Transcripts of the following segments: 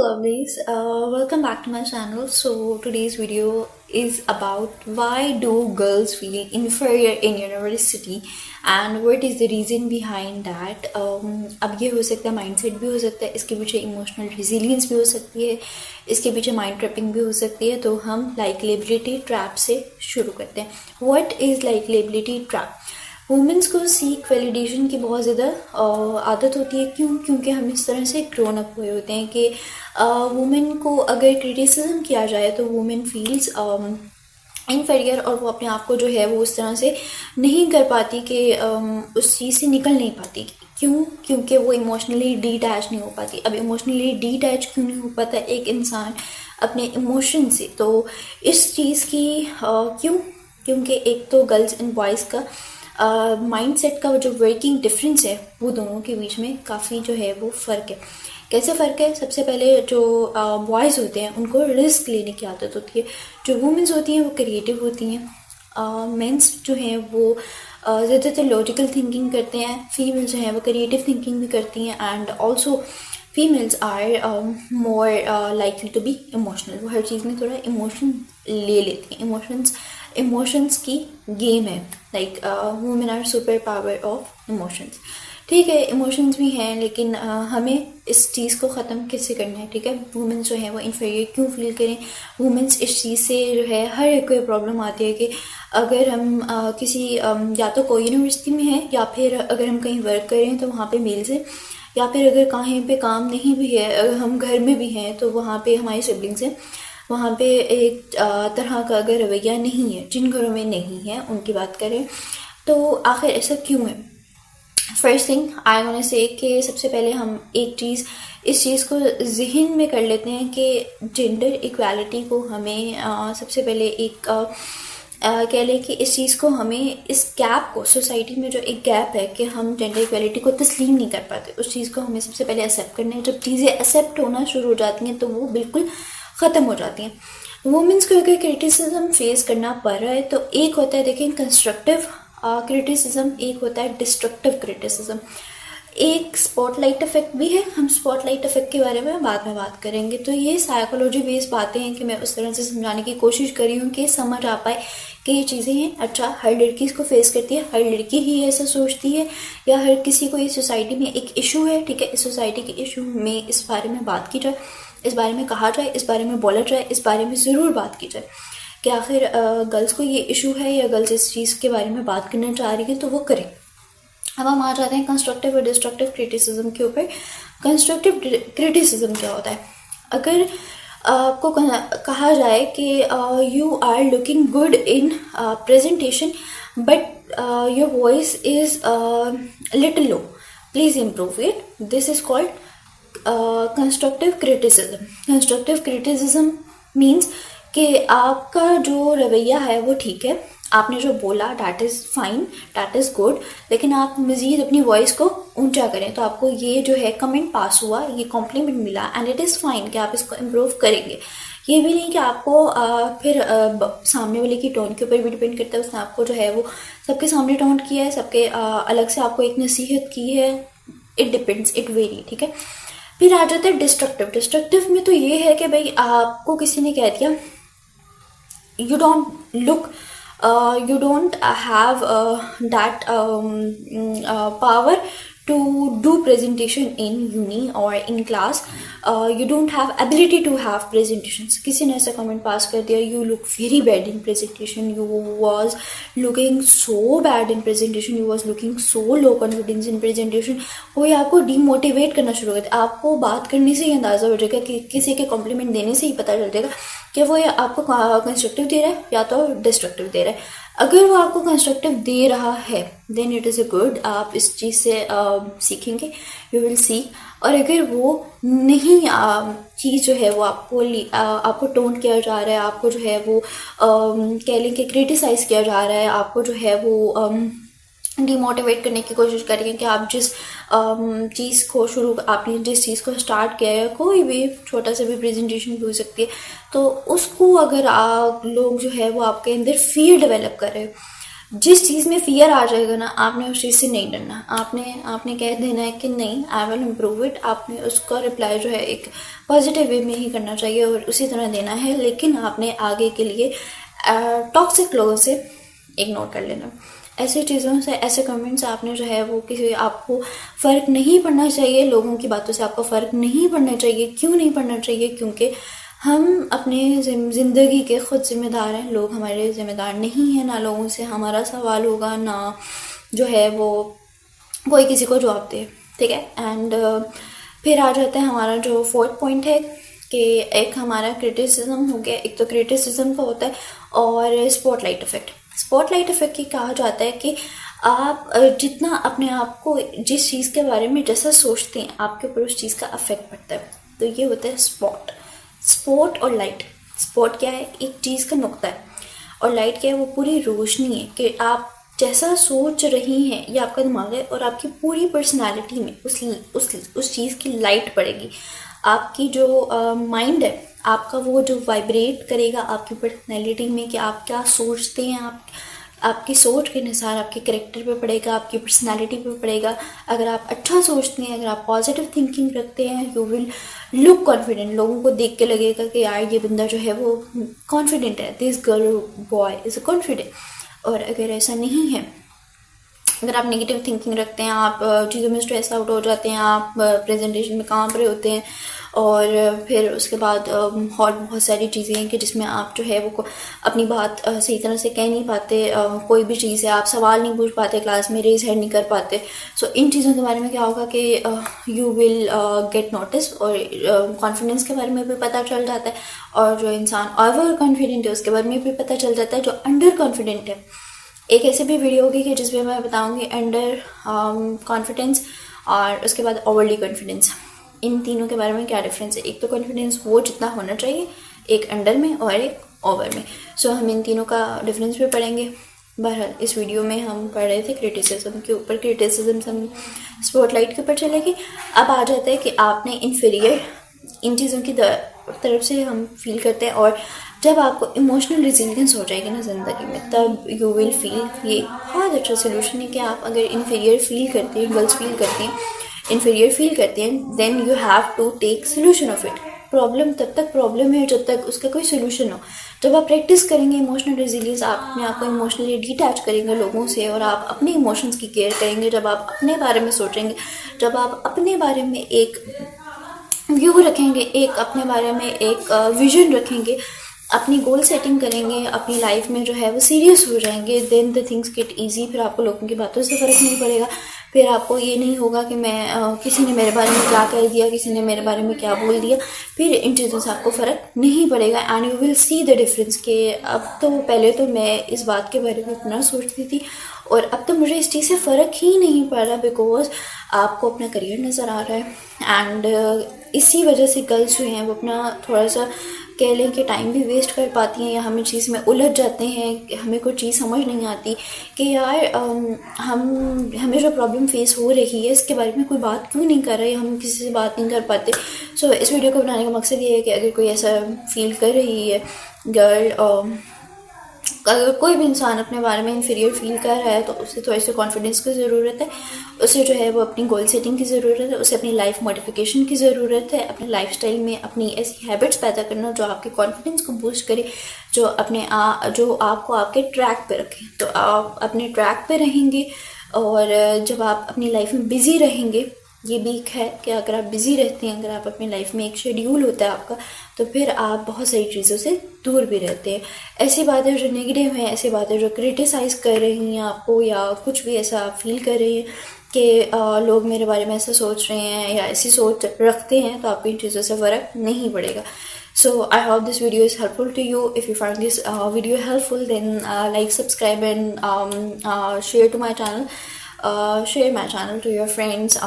lovelies, welcome back to my channel. So today's video is about why do girls feel inferior in university and what is the reason behind that. अब ये हो सकता है mindset भी हो सकता है, इसके पीछे इमोशनल रिजिलियंस भी हो सकती है, इसके पीछे माइंड ट्रैपिंग भी हो सकती है. तो हम लाइकेबिलिटी ट्रैप से शुरू करते हैं. What is likeability trap? Women's को सीक वैलिडेशन की बहुत ज़्यादा आदत होती है. क्योंकि हम इस तरह से ग्रोन अप हुए होते हैं कि वुमेन को अगर क्रिटिसिज्म किया जाए तो वुमेन फील्स इनफेरियर और वो अपने आप को जो है वो उस तरह से नहीं कर पाती कि उस चीज़ से निकल नहीं पाती. क्योंकि वो इमोशनली डीटैच नहीं हो पाती. अब इमोशनली डीटैच क्यों नहीं हो पाता एक इंसान अपने इमोशन से? तो इस चीज़ की क्योंकि एक तो गर्ल्स एंड बॉयज़ का माइंडसेट का जो वर्किंग डिफरेंस है वो दोनों के बीच में काफ़ी जो है वो फ़र्क है. कैसे फ़र्क है? सबसे पहले जो बॉयज़ होते हैं उनको रिस्क लेने की आदत होती है. जो वुमेंस होती हैं वो क्रिएटिव होती हैं. मेंस जो हैं वो ज़्यादातर लॉजिकल थिंकिंग करते हैं. फीमेल्स जो हैं वो क्रिएटिव थिंकिंग भी करती हैं. And also females are more likely to be emotional. वो हर चीज़ में थोड़ा इमोशन ले लेती हैं. इमोशंस की गेम है. Like women are super power of emotions. ठीक है, इमोशंस भी हैं, लेकिन हमें इस चीज़ को ख़त्म कैसे करना है? ठीक है, वुमेन्स जो है वो इन्फीरियर क्यों फील करें? वुमेन्स इस चीज़ से जो है हर एक को प्रॉब्लम आती है कि अगर हम किसी या तो कोई यूनिवर्सिटी में है या फिर अगर हम कहीं वर्क करें तो वहाँ पे मेल्स है, या फिर अगर कहीं पे काम नहीं भी है, अगर हम घर में भी हैं तो वहाँ पे हमारे सिबलिंग्स हैं, वहाँ पे एक तरह का अगर रवैया नहीं है. जिन घरों में नहीं है उनकी बात करें तो आखिर ऐसा क्यों है? First thing I want to say कि सबसे पहले हम इस चीज़ को जहन में कर लेते हैं कि जेंडर इक्वालिटी को हमें सबसे पहले एक कह लें कि इस चीज़ को हमें इस गैप को, सोसाइटी में जो एक गैप है कि हम जेंडर इक्वालिटी को तस्लीम नहीं कर पाते, उस चीज़ को हमें सबसे पहले एक्सेप्ट करना है. जब चीज़ें एक्सेप्ट होना शुरू हो जाती हैं तो वो बिल्कुल ख़त्म हो जाती हैं. वुमेन्स को अगर क्रिटिसिज्म फेस करना पड़ रहा है तो एक होता है, देखें, कंस्ट्रक्टिव क्रिटिसिज्म, एक होता है डिस्ट्रक्टिव क्रिटिसिज्म. एक स्पॉटलाइट इफेक्ट भी है. हम स्पॉटलाइट इफेक्ट के बारे में बाद में बात करेंगे. तो ये साइकोलॉजी बेस्ड बातें हैं कि मैं उस तरह से समझाने की कोशिश करी हूँ कि समझ आ पाए कि ये चीज़ें हैं. अच्छा, हर लड़की इसको फेस करती है, हर लड़की ही ऐसा सोचती है, या हर किसी को इस सोसाइटी में एक इशू है. ठीक है, इस सोसाइटी के इशू में इस बारे में बात की जाए, इस बारे में कहा जाए, इस बारे में बोला जाए, इस बारे में ज़रूर बात की जाए कि आखिर गर्ल्स को ये इशू है या गर्ल्स इस चीज़ के बारे में बात करना चाह रही है तो वो करें. अब हम आ जाते हैं कंस्ट्रक्टिव और डिस्ट्रक्टिव क्रिटिसिज्म के ऊपर. कंस्ट्रक्टिव क्रिटिसिज्म क्या होता है? अगर आपको कहा जाए कि you are looking good in presentation but your voice is little low, please improve it. This is called constructive criticism. Constructive criticism means कि आपका जो रवैया है वो ठीक है, आपने जो बोला that is fine, that is good, लेकिन आप मज़ीद अपनी वॉइस को ऊंचा करें तो आपको ये जो है कमेंट पास हुआ, ये कॉम्प्लीमेंट मिला एंड इट इज़ फाइन कि आप इसको इम्प्रूव करेंगे. ये भी नहीं कि आपको फिर सामने वाले की टोन के ऊपर भी डिपेंड करता है. उसने आपको जो है वो सबके सामने टोन किया है, सबके अलग से आपको एक नसीहत की है. It depends, it very. ठीक है, फिर आ जाता है डिस्ट्रक्टिव. डिस्ट्रक्टिव में तो ये है कि भाई आपको किसी ने कह दिया you don't have that power to do presentation in uni or in class. You don't have ability to have presentations. किसी ने ऐसा कमेंट पास कर दिया, you look very bad in presentation, you was looking so bad in presentation, you was looking so low confidence in presentation. कोई आपको demotivate करना शुरू कर दे. आपको बात करने से ही अंदाज़ा हो जाएगा कि किसी के कॉम्प्लीमेंट देने से ही पता चल जाएगा कि वो आपको कंस्ट्रक्टिव दे रहा है या तो डिस्ट्रक्टिव दे रहा है. अगर वो आपको कंस्ट्रक्टिव दे रहा है then it is a good. आप इस चीज़ से सीखेंगे, यू विल सी. और अगर वो नहीं चीज़ जो है वो आपको टोन किया जा रहा है, आपको जो है वो कह लें कि क्रिटिसाइज़ किया जा रहा है, आपको जो है वो डिमोटिवेट करने की कोशिश करेंगे कि आप जिस चीज़ को आपने जिस चीज़ को स्टार्ट किया है, कोई भी छोटा सा भी प्रेजेंटेशन भी हो सकती है, तो उसको अगर आप लोग जो है वो आपके अंदर फियर डेवलप कर रहे हैं, जिस चीज़ में फियर आ जाएगा ना, आपने उस चीज़ से नहीं डरना, आपने कह देना है कि नहीं, आई विल इम्प्रूव इट। आपने उसका रिप्लाई जो है एक पॉजिटिव वे में ही करना चाहिए और उसी तरह देना है, लेकिन आपने आगे के लिए टॉक्सिक लोगों से इग्नोर कर लेना। ऐसी चीज़ों से, ऐसे कमेंट्स आपने जो है वो किसी, आपको फ़र्क नहीं पड़ना चाहिए, लोगों की बातों से आपको फ़र्क नहीं पड़ना चाहिए। क्यों नहीं पड़ना चाहिए? क्योंकि हम अपने ज़िंदगी के ख़ुद ज़िम्मेदार हैं, लोग हमारे ज़िम्मेदार नहीं हैं। ना लोगों से हमारा सवाल होगा, ना जो है वो कोई किसी को जवाब दे, ठीक है। एंड फिर आ जाता है हमारा जो फोर्थ पॉइंट है कि एक हमारा क्रिटिसिज्म हो गया। एक तो क्रिटिसिज्म का होता है और स्पॉटलाइट इफ़ेक्ट। स्पॉटलाइट इफ़ेक्ट की कहा जाता है कि आप जितना अपने आप को जिस चीज़ के बारे में जैसा सोचते हैं, आपके ऊपर उस चीज़ का अफेक्ट पड़ता है। तो ये होता है स्पॉट और लाइट। स्पॉट क्या है? एक चीज़ का नुक्ता है। और लाइट क्या है? वो पूरी रोशनी है कि आप जैसा सोच रही हैं, ये आपका दिमाग है और आपकी पूरी पर्सनालिटी में उस चीज़ की लाइट पड़ेगी। आपकी जो माइंड है आपका, वो जो वाइब्रेट करेगा आपकी पर्सनैलिटी में कि आप क्या सोचते हैं, आपकी सोच के अनुसार आपके कैरेक्टर पे पड़ेगा, आपकी पर्सनैलिटी पे पड़ेगा। अगर आप अच्छा सोचते हैं, अगर आप पॉजिटिव थिंकिंग रखते हैं, यू विल लुक कॉन्फिडेंट। लोगों को देख के लगेगा कि यार ये बंदा जो है वो कॉन्फिडेंट है, this girl boy is confident. और अगर ऐसा नहीं है, अगर आप नेगेटिव थिंकिंग रखते हैं, आप चीज़ों में स्ट्रेस आउट हो जाते हैं, आप प्रेजेंटेशन में कांप रहे होते हैं, और फिर उसके बाद और बहुत सारी चीज़ें हैं कि जिसमें आप जो है वो अपनी बात सही तरह से कह नहीं पाते। कोई भी चीज़ है, आप सवाल नहीं पूछ पाते, क्लास में रेज हैंड नहीं कर पाते। सो इन चीज़ों के बारे में क्या होगा कि यू विल गेट नोटिस, और कॉन्फिडेंस के बारे में भी पता चल जाता है। और जो इंसान ओवर कॉन्फिडेंट है उसके बारे में भी पता चल जाता है। जो अंडर कॉन्फिडेंट है, एक ऐसी भी वीडियो होगी कि जिसमें मैं बताऊंगी अंडर कॉन्फिडेंस और उसके बाद ओवरली कॉन्फिडेंस, इन तीनों के बारे में क्या डिफरेंस है। एक तो कॉन्फिडेंस वो जितना होना चाहिए, एक अंडर में और एक ओवर में। सो हम इन तीनों का डिफरेंस भी पढ़ेंगे। बहरहाल इस वीडियो में हम पढ़ रहे थे क्रिटिसिज्म के ऊपर। क्रिटिसिज्म हम स्पॉटलाइट के ऊपर चलेगी। अब आ जाता है कि आपने इन्फीरियर, इन चीज़ों की तरफ से हम फील करते हैं। और जब आपको इमोशनल रेजिलियंस हो जाएगी ना ज़िंदगी में, तब यू विल फील, ये बहुत अच्छा सोल्यूशन है कि आप अगर इन्फीरियर फील करते हैं, गर्ल्स फील करती हैं, इन्फीरियर फील करते हैं, then you have to take solution of it. Problem तब तक प्रॉब्लम है जब तक उसका कोई सोल्यूशन हो। जब आप प्रैक्टिस करेंगे इमोशनल रेजिलियंस, आप अपने आप को इमोशनली डिटैच करेंगे लोगों से और आप अपने इमोशंस की केयर करेंगे, जब आप अपने बारे में सोचेंगे, जब आप अपने बारे में एक व्यू रखेंगे, एक अपने बारे में एक विजन रखेंगे, अपनी गोल सेटिंग करेंगे, अपनी लाइफ में जो है वो सीरियस हो जाएंगे, then the things get easy. फिर आपको लोगों की बातों से फ़र्क नहीं पड़ेगा। फिर आपको ये नहीं होगा कि मैं किसी ने मेरे बारे में क्या कह दिया, किसी ने मेरे बारे में क्या बोल दिया। फिर इन चीज़ों से आपको फ़र्क नहीं पड़ेगा and you will see the difference कि अब तो, पहले तो मैं इस बात के बारे में इतना सोचती थी और अब तो मुझे इस चीज़ से फ़र्क ही नहीं पड़ रहा, बिकॉज आपको अपना करियर नज़र आ रहा है। एंड इसी वजह से गर्ल्स जो हैं वो अपना थोड़ा सा कह लें कि टाइम भी वेस्ट कर पाती हैं, या हम चीज़ में उलझ जाते हैं। हमें कोई चीज़ समझ नहीं आती कि यार हमें जो प्रॉब्लम फेस हो रही है इसके बारे में कोई बात क्यों नहीं कर रहे, हम किसी से बात नहीं कर पाते। सो इस वीडियो को बनाने का मकसद ये है कि अगर कोई ऐसा फील कर रही है गर्ल, अगर कोई भी इंसान अपने बारे में इन्फीरियर फील कर रहा है, तो उसे थोड़ी सी कॉन्फिडेंस की ज़रूरत है, उसे जो है वो अपनी गोल सेटिंग की ज़रूरत है, उसे अपनी लाइफ मॉडिफिकेशन की ज़रूरत है, अपने लाइफस्टाइल में अपनी ऐसी हैबिट्स पैदा करना जो आपके कॉन्फिडेंस को बूस्ट करे, जो जो आपको आपके ट्रैक पे रखे। तो आप अपने ट्रैक पे रहेंगे, और जब आप अपनी लाइफ में बिज़ी रहेंगे, ये भी एक है कि अगर आप बिज़ी रहते हैं, अगर आप अपनी लाइफ में एक शेड्यूल होता है आपका, तो फिर आप बहुत सारी चीज़ों से दूर भी रहते हैं। ऐसी बातें जो नेगेटिव हैं, ऐसी बातें जो क्रिटिसाइज़ कर रही हैं आपको, या कुछ भी ऐसा आप फील कर रही हैं कि लोग मेरे बारे में ऐसा सोच रहे हैं या ऐसी सोच रखते हैं, तो आपको इन चीज़ों से फ़र्क नहीं पड़ेगा। So I hope this video is helpful to you. If you find this video helpful, then like, subscribe, and share to my channel. Share my channel to your friends,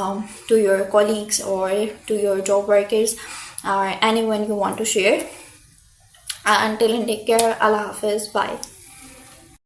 to your colleagues, or to your job workers, or anyone you want to share. Until then, take care. Allah Hafiz. Bye.